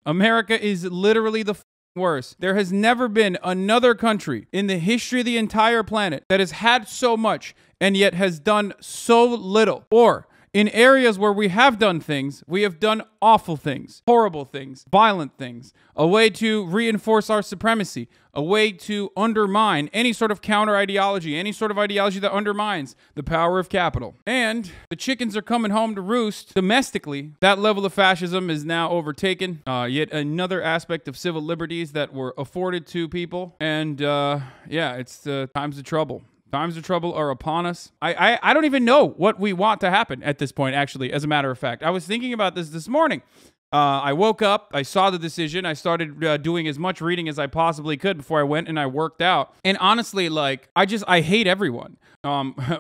America is literally the worst. There has never been another country in the history of the entire planet that has had so much and yet has done so little. Or in areas where we have done things, we have done awful things, horrible things, violent things, a way to reinforce our supremacy, a way to undermine any sort of counter ideology, any sort of ideology that undermines the power of capital. And the chickens are coming home to roost domestically. That level of fascism is now overtaken. Yet another aspect of civil liberties that were afforded to people. And yeah, it's times of trouble. Times of trouble are upon us. I don't even know what we want to happen at this point, actually, as a matter of fact. I was thinking about this morning. I woke up, I saw the decision, I started doing as much reading as I possibly could before I went and I worked out. And honestly, like, I hate everyone.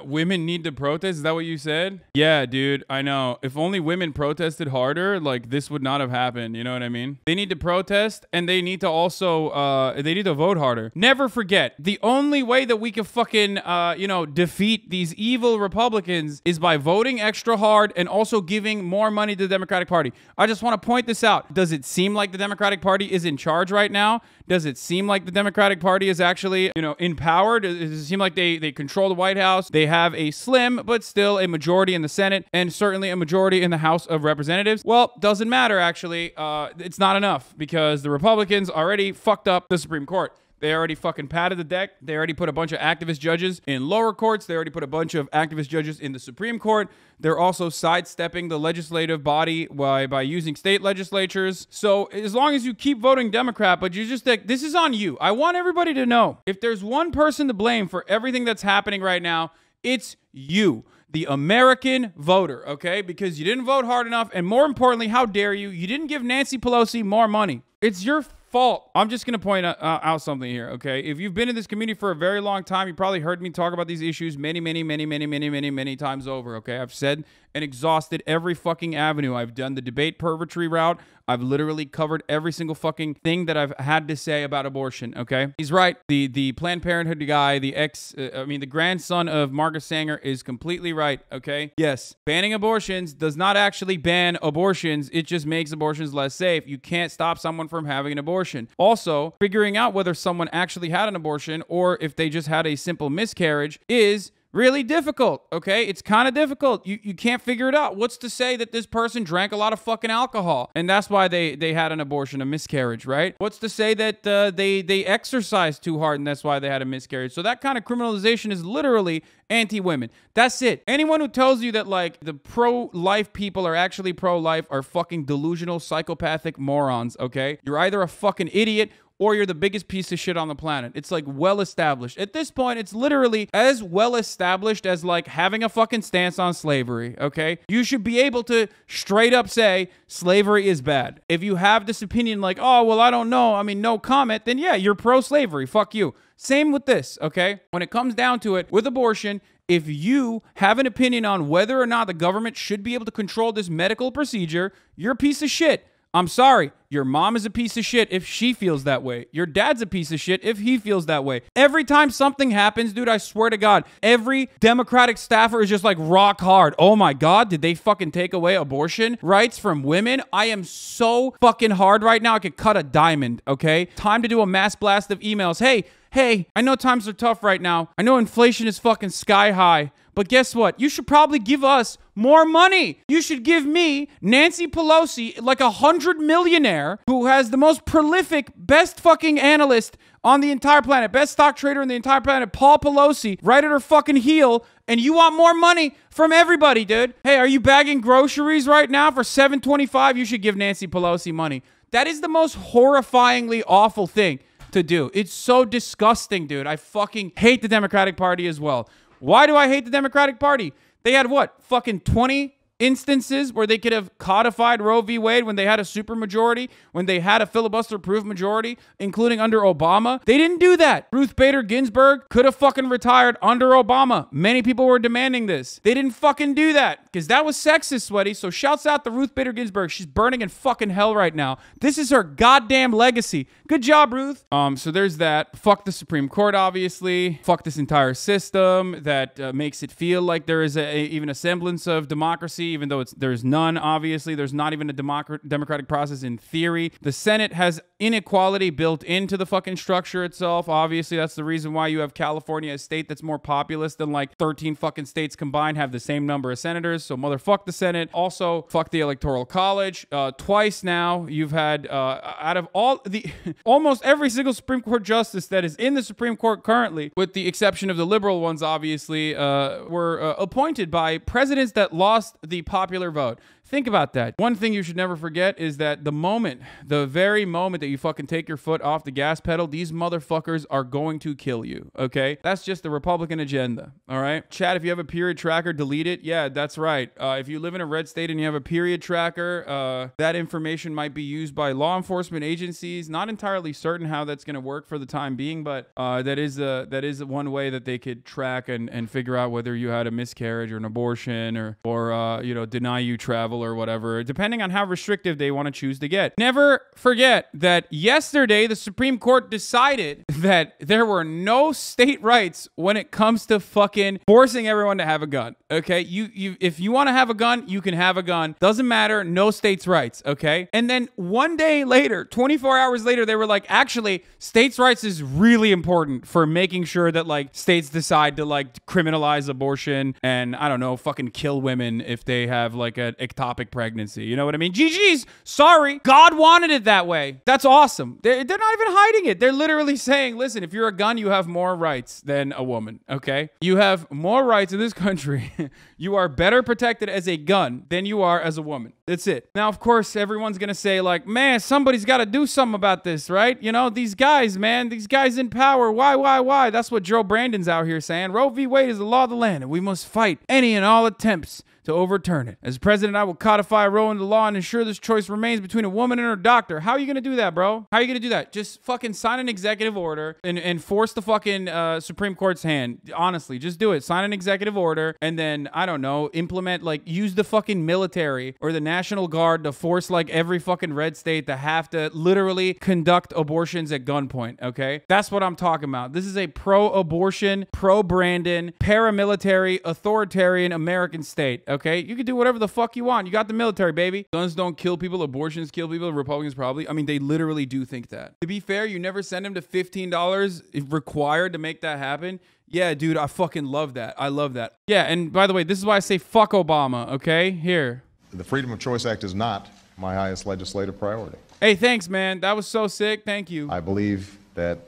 Women need to protest? Is that what you said? Yeah, dude, I know. If only women protested harder, like, this would not have happened. You know what I mean? They need to protest, and they need to also, they need to vote harder. Never forget, the only way that we can fucking, you know, defeat these evil Republicans is by voting extra hard and also giving more money to the Democratic Party. I just want to point this out. Does it seem like the Democratic Party is in charge right now? Does it seem like the Democratic Party is actually, you know, in power? Does it seem like they control the White House? They have a slim, but still a majority in the Senate and certainly a majority in the House of Representatives. Well, doesn't matter, actually. It's not enough because the Republicans already fucked up the Supreme Court. They already fucking padded the deck. They already put a bunch of activist judges in lower courts. They already put a bunch of activist judges in the Supreme Court. They're also sidestepping the legislative body by using state legislatures. So as long as you keep voting Democrat, but you just like, this is on you. I want everybody to know, if there's one person to blame for everything that's happening right now, it's you, the American voter, okay? Because you didn't vote hard enough. And more importantly, how dare you? You didn't give Nancy Pelosi more money. It's your fault. I'm just going to point out something here, okay? If you've been in this community for a very long time, you probably heard me talk about these issues many times over, okay? I've said and exhausted every fucking avenue. I've done the debate purgatory route. I've literally covered every single fucking thing that I've had to say about abortion, okay? He's right. The Planned Parenthood guy, the grandson of Margaret Sanger is completely right, okay? Yes, banning abortions does not actually ban abortions. It just makes abortions less safe. You can't stop someone from having an abortion. Also, figuring out whether someone actually had an abortion or if they just had a simple miscarriage is really difficult, okay? It's kind of difficult. You can't figure it out. What's to say that this person drank a lot of fucking alcohol and that's why they had an abortion, a miscarriage, right? What's to say that they exercised too hard and that's why they had a miscarriage? So that kind of criminalization is literally anti-women. That's it. Anyone who tells you that, like, the pro-life people are actually pro-life are fucking delusional, psychopathic morons, okay? You're either a fucking idiot or you're the biggest piece of shit on the planet. It's like well established. At this point, it's literally as well established as like having a fucking stance on slavery, okay? You should be able to straight up say slavery is bad. If you have this opinion like, oh, well, I don't know, I mean, no comment, then yeah, you're pro-slavery. Fuck you. Same with this, okay? When it comes down to it, with abortion, if you have an opinion on whether or not the government should be able to control this medical procedure, you're a piece of shit. I'm sorry. Your mom is a piece of shit if she feels that way. Your dad's a piece of shit if he feels that way. Every time something happens, dude, I swear to God, every Democratic staffer is just like rock hard. Oh my God, did they fucking take away abortion rights from women? I am so fucking hard right now. I could cut a diamond, okay? Time to do a mass blast of emails. Hey, I know times are tough right now. I know inflation is fucking sky high. But guess what? You should probably give us more money. You should give me, Nancy Pelosi, like a 100 millionaire who has the most prolific, best fucking analyst on the entire planet, best stock trader in the entire planet, Paul Pelosi, right at her fucking heel, and you want more money from everybody, dude. Hey, are you bagging groceries right now for $7.25? You should give Nancy Pelosi money. That is the most horrifyingly awful thing to do. It's so disgusting, dude. I fucking hate the Democratic Party as well. Why do I hate the Democratic Party? They had what? Fucking 20 instances where they could have codified Roe v. Wade when they had a supermajority, when they had a filibuster-proof majority, including under Obama. They didn't do that. Ruth Bader Ginsburg could have fucking retired under Obama. Many people were demanding this. They didn't fucking do that because that was sexist, sweaty. So shouts out to Ruth Bader Ginsburg. She's burning in fucking hell right now. This is her goddamn legacy. Good job, Ruth. So there's that. Fuck the Supreme Court, obviously. Fuck this entire system that makes it feel like there is even a semblance of democracy even though there's none, obviously. There's not even a democratic process in theory. The Senate has inequality built into the fucking structure itself. Obviously, that's the reason why you have California, a state that's more populous than like 13 fucking states combined, have the same number of senators. So motherfuck the Senate. Also, fuck the Electoral College. Twice now, you've had out of all the almost every single Supreme Court justice that is in the Supreme Court currently, with the exception of the liberal ones, obviously, were appointed by presidents that lost the popular vote. Think about that. One thing you should never forget is that the very moment that you fucking take your foot off the gas pedal, these motherfuckers are going to kill you, okay? That's just the Republican agenda, all right? Chat, if you have a period tracker, delete it. Yeah, that's right. If you live in a red state and you have a period tracker, that information might be used by law enforcement agencies. Not entirely certain how that's going to work for the time being, but that is one way that they could track and figure out whether you had a miscarriage or an abortion or you know, deny you travel or whatever, depending on how restrictive they want to choose to get. Never forget that yesterday the Supreme Court decided that there were no state rights when it comes to fucking forcing everyone to have a gun. Okay, if you want to have a gun, you can have a gun. Doesn't matter. No states' rights. Okay, and then one day later, 24 hours later, they were like, actually, states' rights is really important for making sure that like states decide to like criminalize abortion and I don't know, fucking kill women if they have like an ectopic pregnancy. You know what I mean? GG's. Sorry. God wanted it that way. That's awesome. They're not even hiding it. They're literally saying, listen, if you're a gun, you have more rights than a woman. Okay? You have more rights in this country. You are better protected as a gun than you are as a woman. That's it. Now, of course, everyone's going to say like, man, somebody's got to do something about this, right? You know, these guys, man, these guys in power. Why? That's what Joe Brandon's out here saying. Roe v. Wade is the law of the land, and we must fight any and all attempts to overturn it. As president, I will codify Roe into law and ensure this choice remains between a woman and her doctor. How are you going to do that, bro? How are you going to do that? Just fucking sign an executive order and force the fucking Supreme Court's hand. Honestly, just do it. Sign an executive order and then, I don't know, implement, like, use the fucking military or the National Guard to force, like, every fucking red state to have to literally conduct abortions at gunpoint, okay? That's what I'm talking about. This is a pro-abortion, pro-Brandon, paramilitary, authoritarian American state, okay? You can do whatever the fuck you want. You got the military, baby. Guns don't kill people. Abortions kill people. Republicans probably. I mean, they literally do think that. To be fair, you never send them to $15 if required to make that happen. Yeah, dude, I fucking love that. I love that. Yeah, and by the way, this is why I say fuck Obama, okay? Here. The Freedom of Choice Act is not my highest legislative priority. Hey, thanks, man. That was so sick. Thank you. I believe that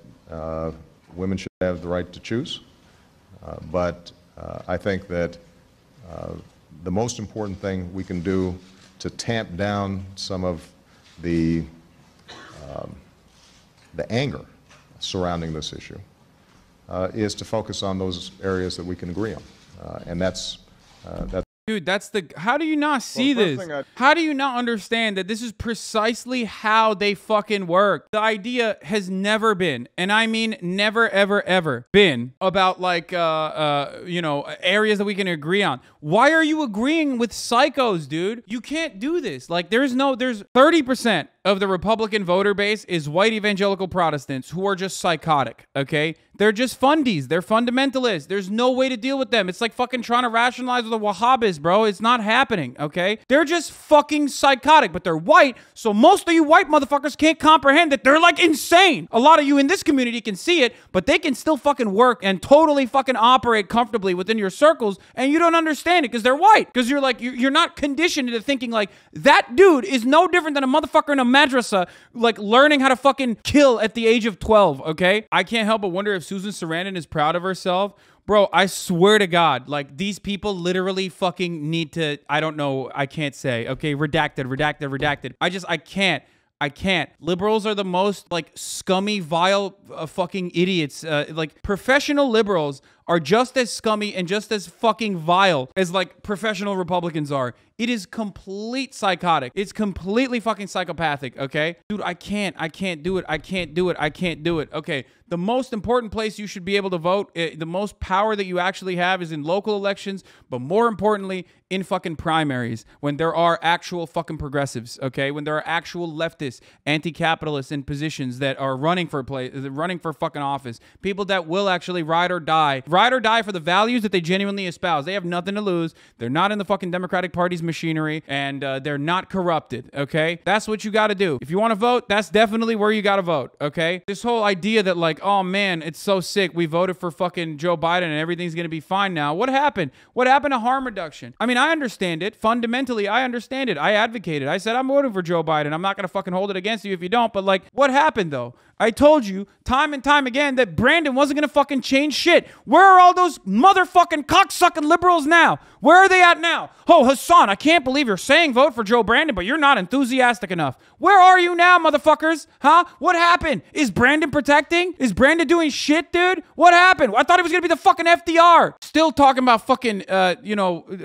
women should have the right to choose, but I think that the most important thing we can do to tamp down some of the anger surrounding this issue is to focus on those areas that we can agree on, and that's. Dude, that's the... How do you not see this? How do you not understand that this is precisely how they fucking work? The idea has never been, and I mean never, ever, ever been about like, you know, areas that we can agree on. Why are you agreeing with psychos, dude? You can't do this. Like, there's 30% of the Republican voter base is white evangelical Protestants who are just psychotic, okay? They're just fundies. They're fundamentalists. There's no way to deal with them. It's like fucking trying to rationalize with the Wahhabis, bro. It's not happening, okay? They're just fucking psychotic, but they're white, so most of you white motherfuckers can't comprehend that they're like insane. A lot of you in this community can see it, but they can still fucking work and totally fucking operate comfortably within your circles, and you don't understand it because they're white. Because you're like, you're not conditioned into thinking like, that dude is no different than a motherfucker in a madrasa, like learning how to fucking kill at the age of 12, okay? I can't help but wonder if Susan Sarandon is proud of herself. Bro, I swear to God, like, these people literally fucking need to, I don't know, I can't say, okay? Redacted. I can't. Liberals are the most, like, scummy, vile fucking idiots. Like, professional liberals are just as scummy and just as fucking vile as, like, professional Republicans are. It is complete psychotic. It's completely fucking psychopathic, okay? Dude, I can't do it. Okay, the most important place you should be able to vote, the most power that you actually have is in local elections, but more importantly, in fucking primaries, when there are actual fucking progressives, okay? When there are actual leftists, anti-capitalists in positions that are running for fucking office, people that will actually ride or die ride or die for the values that they genuinely espouse. They have nothing to lose. They're not in the fucking Democratic Party's machinery, and they're not corrupted, okay? That's what you got to do. If you want to vote, that's definitely where you got to vote, okay? This whole idea that like, oh man, it's so sick. We voted for fucking Joe Biden and everything's going to be fine now. What happened? What happened to harm reduction? I mean, I understand it. Fundamentally, I understand it. I advocated. I said, I'm voting for Joe Biden. I'm not going to fucking hold it against you if you don't. But like, what happened though? I told you time and time again that Brandon wasn't going to fucking change shit. Where are all those motherfucking cocksucking liberals now? Where are they at now? Oh, Hasan, I can't believe you're saying vote for Joe Brandon, but you're not enthusiastic enough. Where are you now, motherfuckers? Huh? What happened? Is Brandon protecting? Is Brandon doing shit, dude? What happened? I thought he was going to be the fucking FDR. Still talking about fucking,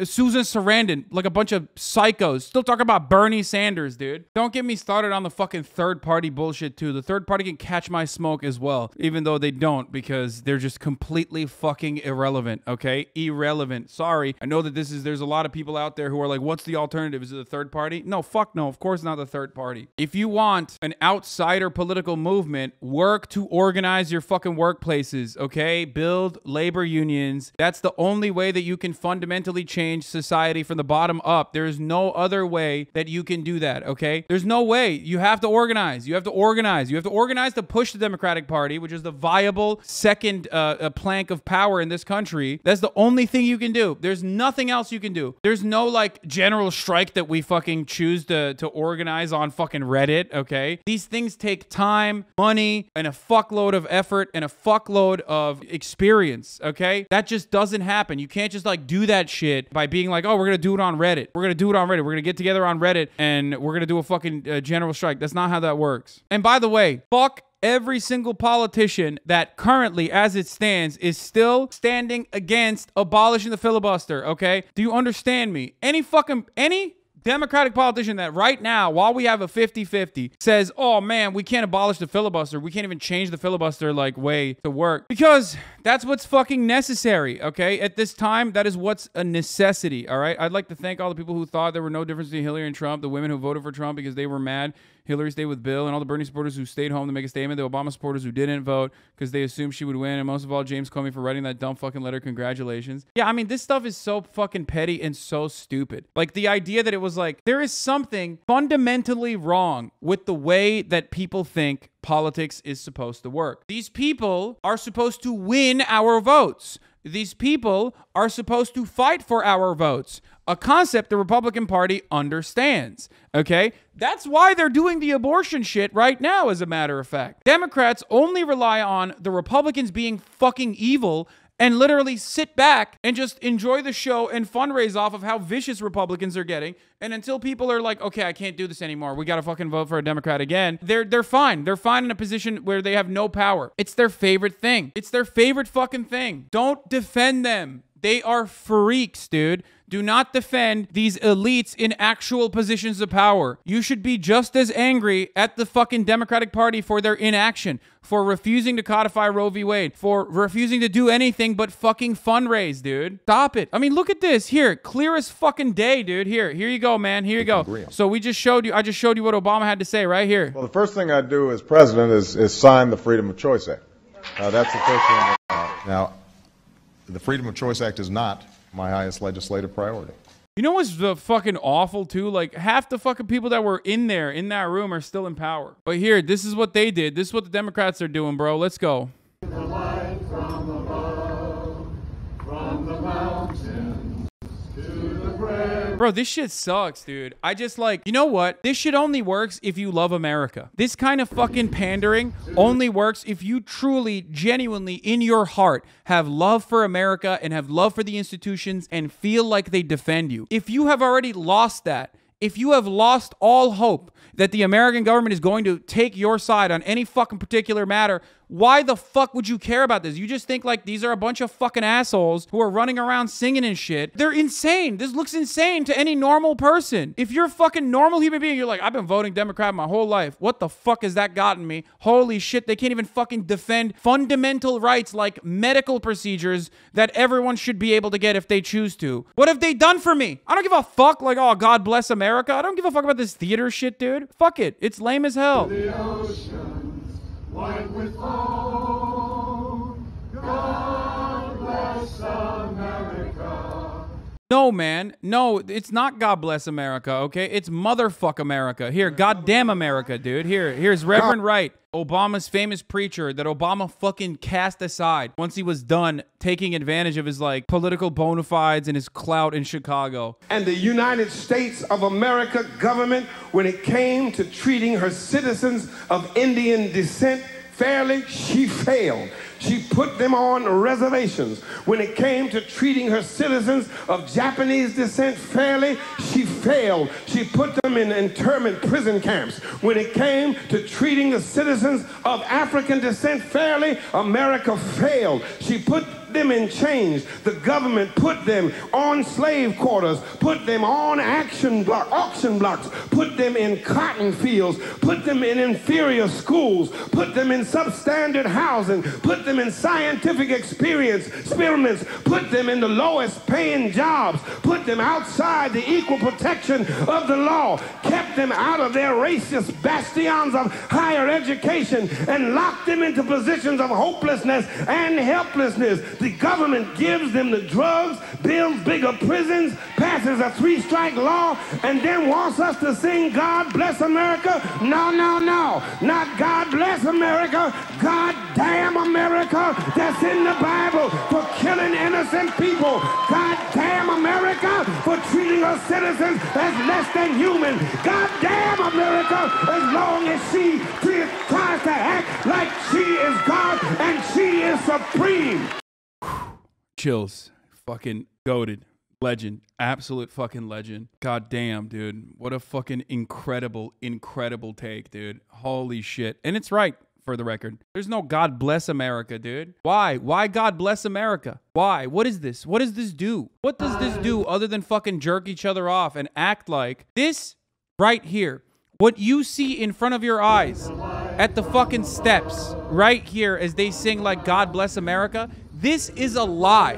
Susan Sarandon like a bunch of psychos. Still talking about Bernie Sanders, dude. Don't get me started on the fucking third party bullshit, too. The third party can catch my smoke as well, even though they don't, because they're just completely fucking irrelevant, okay? Irrelevant. Sorry. I know that there's a lot of people out there who are like, what's the alternative? Is it the third party? No, fuck no. Of course not the third party. If you want an outsider political movement, work to organize your fucking workplaces, okay? Build labor unions. That's the only way that you can fundamentally change society from the bottom up. There is no other way that you can do that, okay? There's no way. You have to organize. You have to organize. You have to organize to push the Democratic Party, which is the viable second plank of power in this country. That's the only thing you can do. There's nothing else you can do. There's no like general strike that we fucking choose to organize on fucking Reddit, okay? These things take time, money, and a fuckload of effort and a fuckload of experience, okay? That just doesn't happen. You can't just like do that shit by being like, oh, we're gonna do it on Reddit. We're gonna do it on Reddit. We're gonna get together on Reddit and we're gonna do a fucking general strike. That's not how that works. And by the way, fuck every single politician that currently, as it stands, is still standing against abolishing the filibuster, okay? Do you understand me? Any Democratic politician that right now, while we have a 50-50, says, oh man, we can't abolish the filibuster. We can't even change the filibuster like way to work. Because that's what's fucking necessary, okay? At this time, that is what's a necessity, all right? I'd like to thank all the people who thought there were no difference between Hillary and Trump, the women who voted for Trump because they were mad Hillary stayed with Bill, and all the Bernie supporters who stayed home to make a statement, the Obama supporters who didn't vote because they assumed she would win, and most of all, James Comey for writing that dumb fucking letter. Congratulations. Yeah, I mean, this stuff is so fucking petty and so stupid. Like, the idea that it was like, there is something fundamentally wrong with the way that people think politics is supposed to work. These people are supposed to win our votes. These people are supposed to fight for our votes, a concept the Republican Party understands, okay? That's why they're doing the abortion shit right now, as a matter of fact. Democrats only rely on the Republicans being fucking evil and literally sit back and just enjoy the show and fundraise off of how vicious Republicans are getting. And until people are like, okay, I can't do this anymore, we got to fucking vote for a Democrat again, they're fine. They're fine in a position where they have no power. It's their favorite thing. It's their favorite fucking thing. Don't defend them. They are freaks, dude. Do not defend these elites in actual positions of power. You should be just as angry at the fucking Democratic Party for their inaction, for refusing to codify Roe V Wade, for refusing to do anything but fucking fundraise, dude. Stop it. I mean, look at this. Here, clear as fucking day, dude. Here you go, man. Here you go. So I just showed you what Obama had to say right here. Well, the first thing I'd do as president is sign the Freedom of Choice Act. That's the first thing. Now, the Freedom of Choice Act is not my highest legislative priority. You know what's fucking awful too? Like, half the fucking people that were in that room are still in power. But here, this is what they did. This is what the Democrats are doing, bro. Let's go. The light from above, from the mountains to the grave. Bro, this shit sucks, dude. I just like, you know what? This shit only works if you love America. This kind of fucking pandering only works if you truly, genuinely, in your heart, have love for America and have love for the institutions and feel like they defend you. If you have already lost that, if you have lost all hope that the American government is going to take your side on any fucking particular matter, why the fuck would you care about this? You just think like these are a bunch of fucking assholes who are running around singing and shit. They're insane. This looks insane to any normal person. If you're a fucking normal human being, you're like, I've been voting Democrat my whole life. What the fuck has that gotten me? Holy shit, they can't even fucking defend fundamental rights like medical procedures that everyone should be able to get if they choose to. What have they done for me? I don't give a fuck. Like, oh, God bless America. I don't give a fuck about this theater shit, dude. Fuck it. It's lame as hell. The oceans white with foam, God bless bless America. No, man. No, it's not God bless America, okay? It's motherfuck America. Here, goddamn America, dude. Here's Reverend Wright, Obama's famous preacher that Obama fucking cast aside once he was done taking advantage of his, like, political bona fides and his clout in Chicago. And the United States of America government, when it came to treating her citizens of Indian descent fairly, she failed. She put them on reservations. When it came to treating her citizens of Japanese descent fairly, she failed. She put them in internment prison camps. When it came to treating the citizens of African descent fairly, America failed. She put them in chains. The government put them on slave quarters, put them on auction blocks, put them in cotton fields, put them in inferior schools, put them in substandard housing, put them in scientific experiments, put them in the lowest paying jobs, put them outside the equal protection of the law, kept them out of their racist bastions of higher education, and locked them into positions of hopelessness and helplessness. The government gives them the drugs, builds bigger prisons, passes a 3-strike law, and then wants us to sing God Bless America? No, no, no. Not God Bless America. God damn America that's in the Bible for killing innocent people. God damn America for treating her citizens as less than human. God damn America as long as she tries to act like she is God and she is supreme. Chills. Fucking goated. Legend. Absolute fucking legend. God damn, dude. What a fucking incredible take, dude. Holy shit. And it's right, for the record. There's no God bless America, dude. Why? Why God bless America? Why? What is this? What does this do? What does this do other than fucking jerk each other off and act like this right here? What you see in front of your eyes at the fucking steps right here as they sing like God bless America, this is a lie.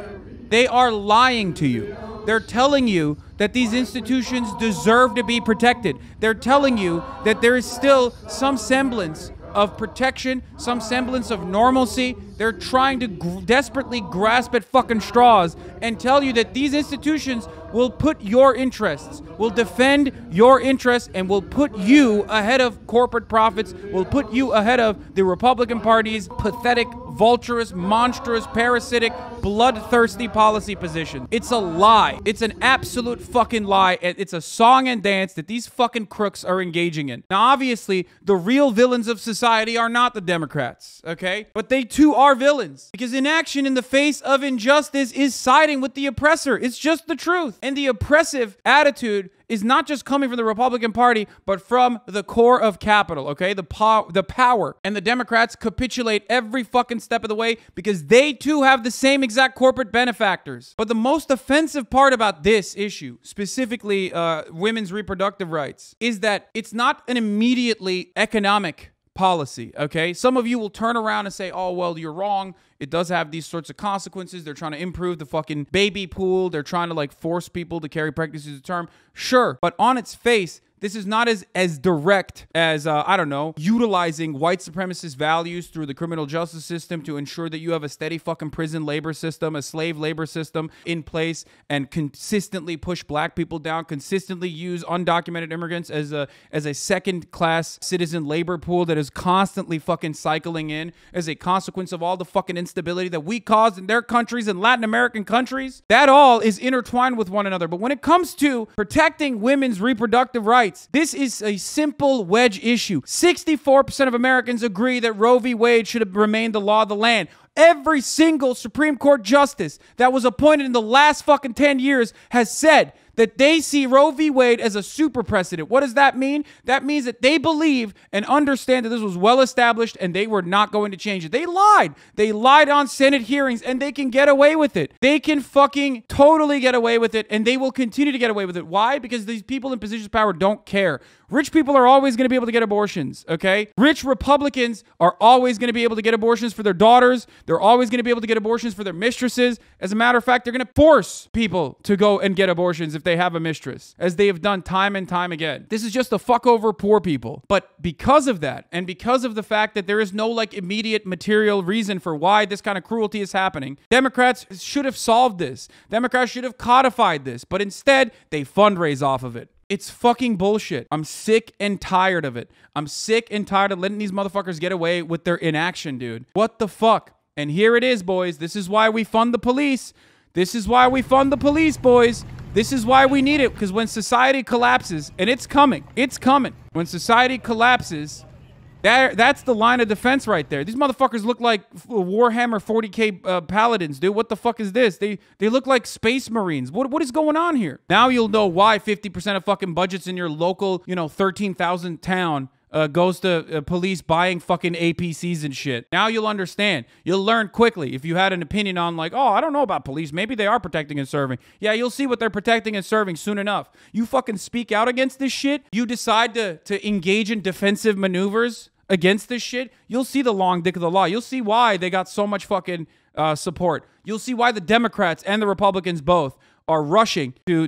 They are lying to you. They're telling you that these institutions deserve to be protected. They're telling you that there is still some semblance of protection, some semblance of normalcy. They're trying to desperately grasp at fucking straws and tell you that these institutions will put your interests, will defend your interests, and will put you ahead of corporate profits, will put you ahead of the Republican Party's pathetic, vulturous, monstrous, parasitic, bloodthirsty policy position. It's a lie. It's an absolute fucking lie. It's a song and dance that these fucking crooks are engaging in. Now, obviously, the real villains of society are not the Democrats, okay? But they too are villains, because inaction in the face of injustice is siding with the oppressor. It's just the truth. And the oppressive attitude is not just coming from the Republican Party, but from the core of capital, okay? The power. And the Democrats capitulate every fucking step of the way because they too have the same exact corporate benefactors. But the most offensive part about this issue, specifically women's reproductive rights, is that it's not an immediately economic policy, okay? Some of you will turn around and say, oh, well, you're wrong. It does have these sorts of consequences. They're trying to improve the fucking baby pool. They're trying to, like, force people to carry pregnancies to term. Sure, but on its face, this is not as direct as, I don't know, utilizing white supremacist values through the criminal justice system to ensure that you have a steady fucking prison labor system, a slave labor system in place, and consistently push black people down, consistently use undocumented immigrants as a second-class citizen labor pool that is constantly fucking cycling in as a consequence of all the fucking instability that we caused in their countries and Latin American countries. That all is intertwined with one another. But when it comes to protecting women's reproductive rights, this is a simple wedge issue. 64% of Americans agree that Roe v. Wade should have remained the law of the land. Every single Supreme Court justice that was appointed in the last fucking 10 years has said that they see Roe v. Wade as a super precedent. What does that mean? That means that they believe and understand that this was well established and they were not going to change it. They lied. They lied on Senate hearings and they can get away with it. They can fucking totally get away with it and they will continue to get away with it. Why? Because these people in positions of power don't care. Rich people are always going to be able to get abortions, okay? Rich Republicans are always going to be able to get abortions for their daughters. They're always going to be able to get abortions for their mistresses. As a matter of fact, they're going to force people to go and get abortions if they have a mistress, as they have done time and time again. This is just to fuck over poor people. But because of that, and because of the fact that there is no like immediate material reason for why this kind of cruelty is happening, Democrats should have solved this. Democrats should have codified this, but instead they fundraise off of it. It's fucking bullshit. I'm sick and tired of it. I'm sick and tired of letting these motherfuckers get away with their inaction, dude. What the fuck? And here it is, boys. This is why we fund the police. This is why we fund the police, boys. This is why we need it, because when society collapses, and it's coming. When society collapses, that's the line of defense right there. These motherfuckers look like Warhammer 40K paladins, dude. What the fuck is this? They look like space marines. What is going on here? Now you'll know why 50% of fucking budgets in your local, 13,000 town goes to police buying fucking APCs and shit. Now you'll understand. You'll learn quickly. If you had an opinion on like, oh, I don't know about police. Maybe they are protecting and serving. Yeah, you'll see what they're protecting and serving soon enough. You fucking speak out against this shit. You decide to engage in defensive maneuvers against this shit. You'll see the long dick of the law. You'll see why they got so much fucking support. You'll see why the Democrats and the Republicans both are rushing to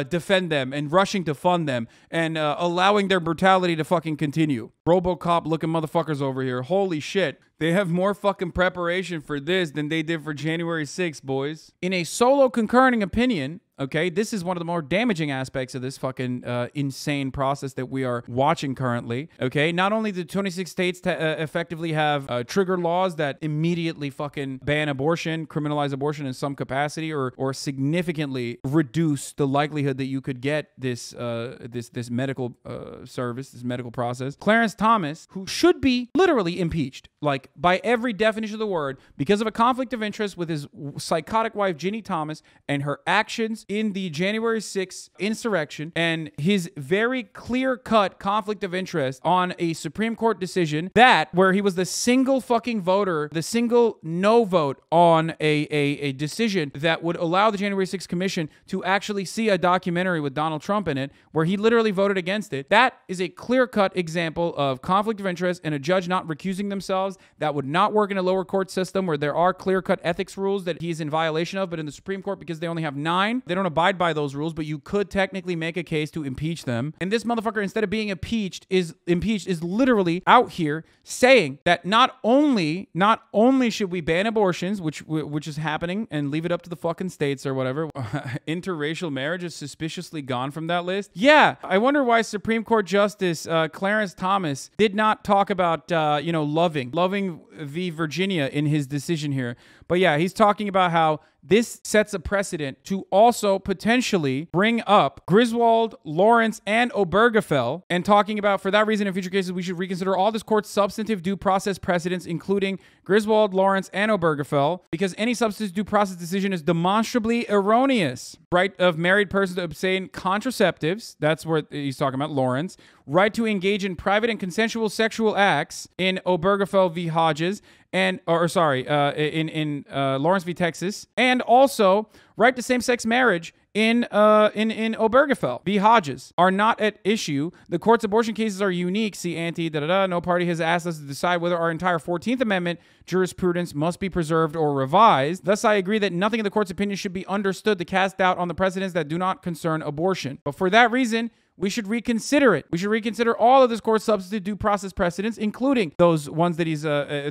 defend them and rushing to fund them and allowing their brutality to fucking continue. RoboCop looking motherfuckers over here. Holy shit. They have more fucking preparation for this than they did for January 6th, boys. In a solo concurring opinion, okay, this is one of the more damaging aspects of this fucking insane process that we are watching currently, okay? Not only do 26 states effectively have trigger laws that immediately fucking ban abortion, criminalize abortion in some capacity, or significantly reduce the likelihood that you could get this this medical service, this medical process. Clarence Thomas, who should be literally impeached, like by every definition of the word, because of a conflict of interest with his psychotic wife, Ginny Thomas, and her actions in the January 6th insurrection, and his very clear-cut conflict of interest on a Supreme Court decision where he was the single fucking voter, the single no vote on a decision that would allow the January 6th Commission to actually see a documentary with Donald Trump in it, where he literally voted against it. That is a clear-cut example of conflict of interest and a judge not recusing themselves. That would not work in a lower court system where there are clear-cut ethics rules that he's in violation of, but in the Supreme Court, because they only have 9, they don't abide by those rules, but you could technically make a case to impeach them. And this motherfucker, instead of being impeached, is literally out here saying that not only should we ban abortions, which is happening, and leave it up to the fucking states or whatever. Interracial marriage is suspiciously gone from that list. Yeah, I wonder why Supreme Court Justice Clarence Thomas did not talk about Loving v. Virginia in his decision here. But yeah, he's talking about how this sets a precedent to also potentially bring up Griswold, Lawrence, and Obergefell, and talking about, for that reason, in future cases, we should reconsider all this court's substantive due process precedents, including Griswold, Lawrence, and Obergefell, because any substantive due process decision is demonstrably erroneous. Right of married persons to obtain contraceptives, that's what he's talking about, Lawrence. Right to engage in private and consensual sexual acts in Obergefell v. Hodges, in Lawrence v. Texas, and also right to same-sex marriage in Obergefell v. Hodges are not at issue. The court's abortion cases are unique. See ante, no party has asked us to decide whether our entire 14th Amendment jurisprudence must be preserved or revised. Thus, I agree that nothing in the court's opinion should be understood to cast doubt on the precedents that do not concern abortion. But for that reason, we should reconsider it. We should reconsider all of this court's substantive due process precedents, including those ones that he's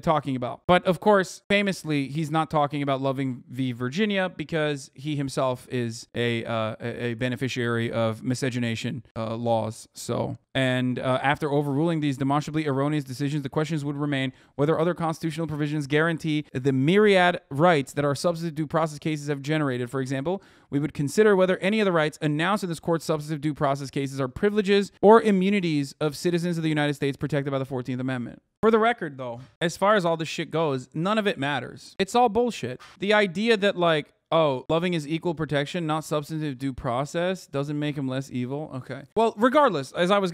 talking about. But of course, famously, he's not talking about Loving v. Virginia because he himself is a beneficiary of miscegenation laws. So, and after overruling these demonstrably erroneous decisions, the questions would remain whether other constitutional provisions guarantee the myriad rights that our substantive due process cases have generated. For example, we would consider whether any of the rights announced in this court's substantive due process cases are privileges or immunities of citizens of the United States protected by the 14th Amendment. For the record, though, as far as all this shit goes, none of it matters. It's all bullshit. The idea that, like, oh, loving is equal protection, not substantive due process, doesn't make him less evil. Okay. Well, regardless, as I was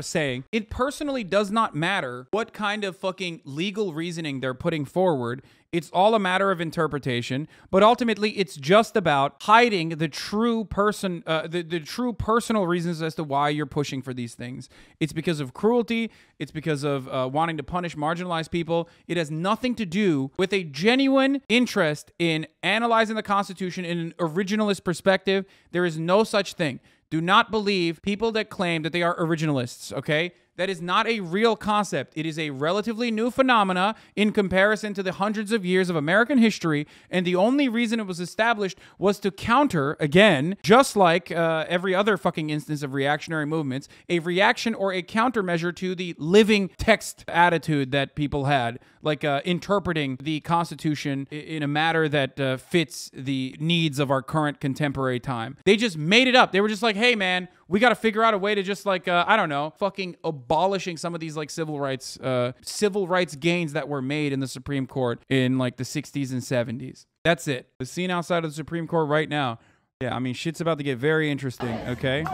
saying, it personally does not matter what kind of fucking legal reasoning they're putting forward It's all a matter of interpretation, but ultimately it's just about hiding the true the true personal reasons as to why you're pushing for these things. It's because of cruelty. It's because of wanting to punish marginalized people. It has nothing to do with a genuine interest in analyzing the Constitution in an originalist perspective. There is no such thing. Do not believe people that claim that they are originalists, okay? That is not a real concept. It is a relatively new phenomena in comparison to the hundreds of years of American history, and the only reason it was established was to counter, again, just like every other fucking instance of reactionary movements, a reaction or a countermeasure to the living text attitude that people had, like interpreting the Constitution in a matter that fits the needs of our current contemporary time. They just made it up. They were just like, hey, man, we got to figure out a way to just like, I don't know, fucking abolishing some of these like civil rights gains that were made in the Supreme Court in like the 60s and 70s. That's it. The scene outside of the Supreme Court right now. Yeah, I mean, shit's about to get very interesting, okay?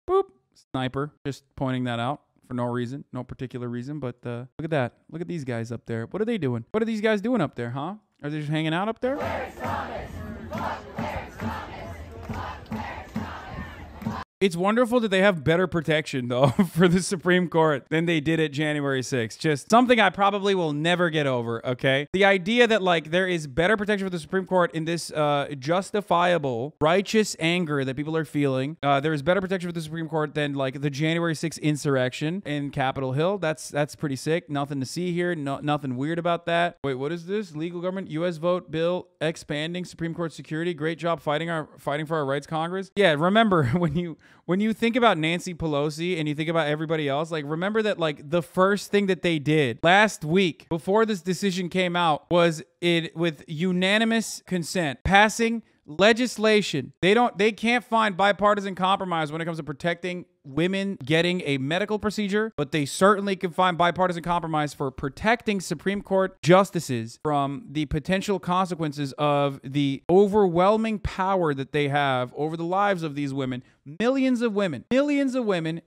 Boop. Sniper. Just pointing that out for no reason, no particular reason, but look at that. Look at these guys up there. What are they doing? What are these guys doing up there, huh? Are they just hanging out up there? It's wonderful that they have better protection, though, for the Supreme Court than they did at January 6th. Just something I probably will never get over, okay? The idea that, like, there is better protection for the Supreme Court in this justifiable, righteous anger that people are feeling. There is better protection for the Supreme Court than, like, the January 6th insurrection in Capitol Hill. That's pretty sick. Nothing to see here. Nothing weird about that. Wait, what is this? Legal government, U.S. vote bill expanding Supreme Court security. Great job fighting for our rights, Congress. Yeah, remember, when you think about Nancy Pelosi and you think about everybody else, like, remember that, like, the first thing that they did last week before this decision came out was with unanimous consent, passing legislation. They can't find bipartisan compromise when it comes to protecting women getting a medical procedure, but they certainly can find bipartisan compromise for protecting Supreme Court justices from the potential consequences of the overwhelming power that they have over the lives of these women. Millions of women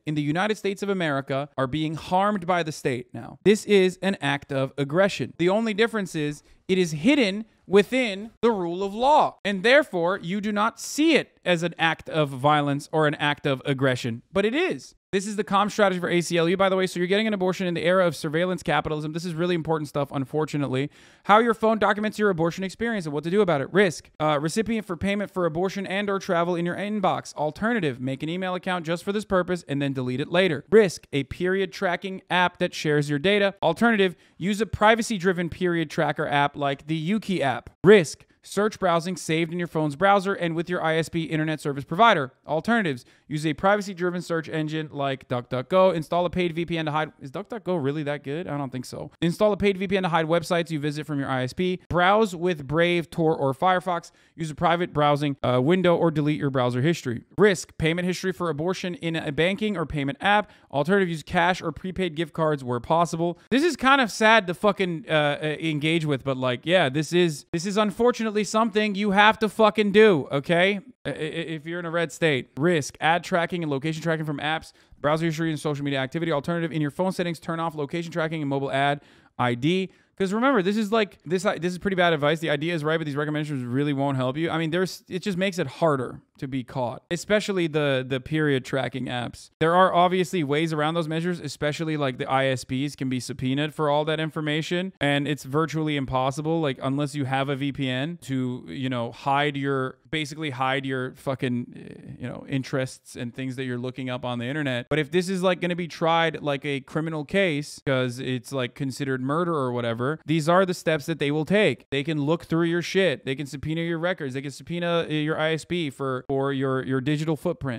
in the United States of America are being harmed by the state now. This is an act of aggression. The only difference is it is hidden within the rule of law, and therefore you do not see it as an act of violence or an act of aggression, but it is. This is the comm strategy for ACLU, by the way. So you're getting an abortion in the era of surveillance capitalism. This is really important stuff, unfortunately. How your phone documents your abortion experience and what to do about it. Risk. Recipient for payment for abortion and or travel in your inbox. Alternative. Make an email account just for this purpose and then delete it later. Risk. A period tracking app that shares your data. Alternative. Use a privacy-driven period tracker app like the Yuki app. Risk. Search browsing saved in your phone's browser and with your ISP internet service provider. Alternatives. Use a privacy-driven search engine like DuckDuckGo. Install a paid VPN to hide... Is DuckDuckGo really that good? I don't think so. Install a paid VPN to hide websites you visit from your ISP. Browse with Brave, Tor, or Firefox. Use a private browsing window or delete your browser history. Risk. Payment history for abortion in a banking or payment app. Alternative. Use cash or prepaid gift cards where possible. This is kind of sad to fucking engage with, but like, yeah, this is unfortunately something you have to fucking do, okay? If you're in a red state. Risk. Ad tracking and location tracking from apps, browser history, and social media activity. Alternative. In your phone settings, turn off location tracking and mobile ad ID. Because remember, this is like this is pretty bad advice. The idea is right, but these recommendations really won't help you. I mean, it just makes it harder to be caught, especially the period tracking apps. There are obviously ways around those measures, especially like the ISPs can be subpoenaed for all that information, and it's virtually impossible, like unless you have a VPN to, you know, hide your fucking, you know, interests and things that you're looking up on the internet. But if this is like going to be tried like a criminal case because it's like considered murder or whatever, these are the steps that they will take. They can look through your shit. They can subpoena your records. They can subpoena your ISP for your digital footprint.